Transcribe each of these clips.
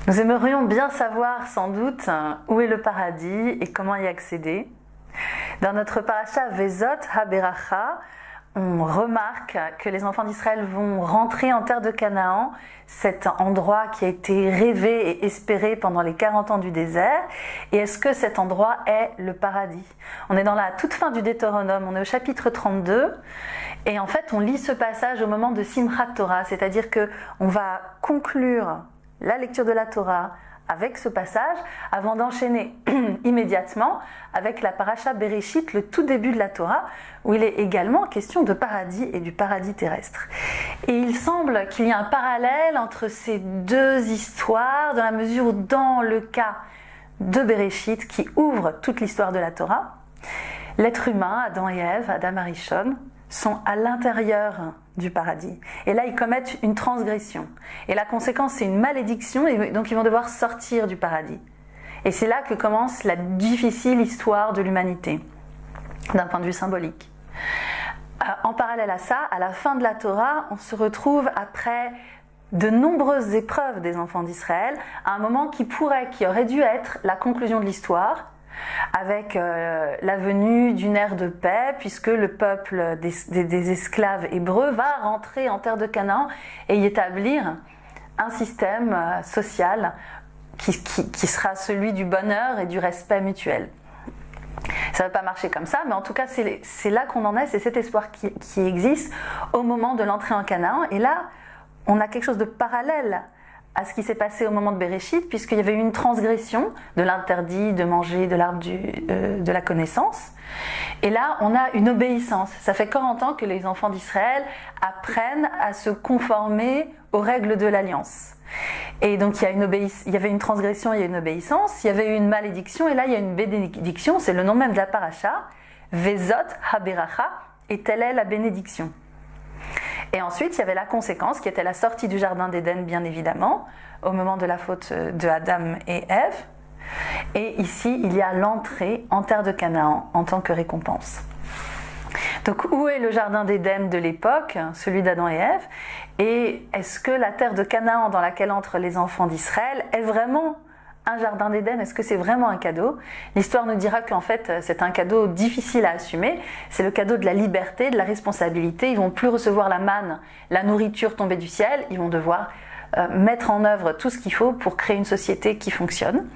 Nous aimerions bien savoir sans doute où est le paradis et comment y accéder. Dans notre parasha Vezot HaBeracha, on remarque que les enfants d'Israël vont rentrer en terre de Canaan, cet endroit qui a été rêvé et espéré pendant les 40 ans du désert. Et est-ce que cet endroit est le paradis? On est dans la toute fin du Deutéronome, on est au chapitre 32. Et en fait, on lit ce passage au moment de Simchat Torah, c'est-à-dire qu'on va conclure la lecture de la Torah avec ce passage, avant d'enchaîner immédiatement avec la paracha Bereshit, le tout début de la Torah, où il est également question de paradis et du paradis terrestre. Et il semble qu'il y a un parallèle entre ces deux histoires, dans la mesure où dans le cas de Bereshit, qui ouvre toute l'histoire de la Torah, l'être humain, Adam et Ève, Adam Arishon, sont à l'intérieur du paradis. Et là, ils commettent une transgression. Et la conséquence, c'est une malédiction, et donc ils vont devoir sortir du paradis. Et c'est là que commence la difficile histoire de l'humanité, d'un point de vue symbolique. En parallèle à ça, à la fin de la Torah, on se retrouve après de nombreuses épreuves des enfants d'Israël, à un moment qui aurait dû être la conclusion de l'histoire, avec la venue d'une ère de paix, puisque le peuple des esclaves hébreux va rentrer en terre de Canaan et y établir un système social qui sera celui du bonheur et du respect mutuel. Ça ne va pas marcher comme ça, mais en tout cas c'est là qu'on en est, c'est cet espoir qui existe au moment de l'entrée en Canaan. Et là, on a quelque chose de parallèle à ce qui s'est passé au moment de Bereshit, puisqu'il y avait eu une transgression de l'interdit de manger de l'arbre de la connaissance. Et là, on a une obéissance. Ça fait 40 ans que les enfants d'Israël apprennent à se conformer aux règles de l'alliance. Et donc, il y avait une transgression, il y a une obéissance, il y avait eu une malédiction, et là, il y a une bénédiction, c'est le nom même de la paracha, Vezot HaBeracha, et telle est la bénédiction. Et ensuite, il y avait la conséquence qui était la sortie du jardin d'Éden, bien évidemment, au moment de la faute de Adam et Ève. Et ici, il y a l'entrée en terre de Canaan en tant que récompense. Donc, où est le jardin d'Éden de l'époque, celui d'Adam et Ève? Et est-ce que la terre de Canaan dans laquelle entrent les enfants d'Israël est vraiment un jardin d'Éden? Est-ce que c'est vraiment un cadeau? L'histoire nous dira qu'en fait c'est un cadeau difficile à assumer. C'est le cadeau de la liberté, de la responsabilité. Ils vont plus recevoir la manne, la nourriture tombée du ciel. Ils vont devoir mettre en œuvre tout ce qu'il faut pour créer une société qui fonctionne.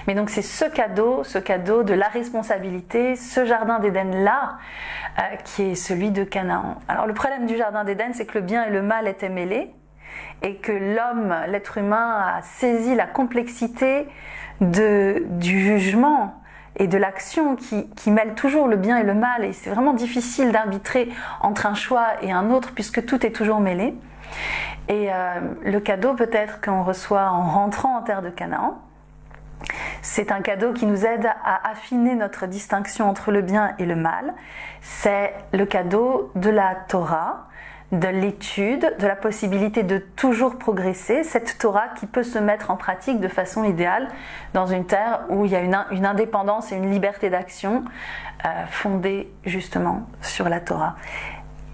Mais donc c'est ce cadeau de la responsabilité, ce jardin d'Éden là, qui est celui de Canaan. Alors le problème du jardin d'Éden, c'est que le bien et le mal étaient mêlés, et que l'homme, l'être humain, a saisi la complexité du jugement et de l'action qui mêle toujours le bien et le mal, et c'est vraiment difficile d'arbitrer entre un choix et un autre puisque tout est toujours mêlé. Et le cadeau peut-être qu'on reçoit en rentrant en terre de Canaan, c'est un cadeau qui nous aide à affiner notre distinction entre le bien et le mal. C'est le cadeau de la Torah, de l'étude, de la possibilité de toujours progresser, cette Torah qui peut se mettre en pratique de façon idéale dans une terre où il y a une indépendance et une liberté d'action fondée justement sur la Torah.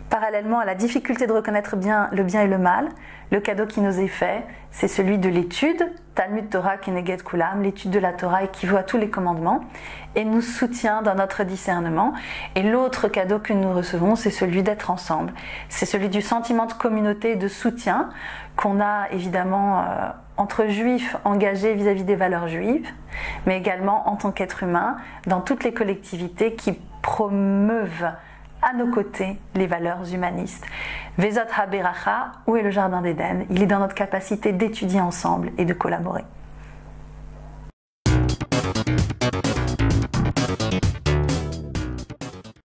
Parallèlement à la difficulté de reconnaître bien le bien et le mal, le cadeau qui nous est fait, c'est celui de l'étude, Talmud Torah Keneged Kulam, l'étude de la Torah équivaut à tous les commandements, et nous soutient dans notre discernement. Et l'autre cadeau que nous recevons, c'est celui d'être ensemble. C'est celui du sentiment de communauté et de soutien qu'on a évidemment entre juifs engagés vis-à-vis des valeurs juives, mais également en tant qu'être humain, dans toutes les collectivités qui promeuvent à nos côtés les valeurs humanistes. Vezot HaBeracha, où est le jardin d'Éden? Il est dans notre capacité d'étudier ensemble et de collaborer.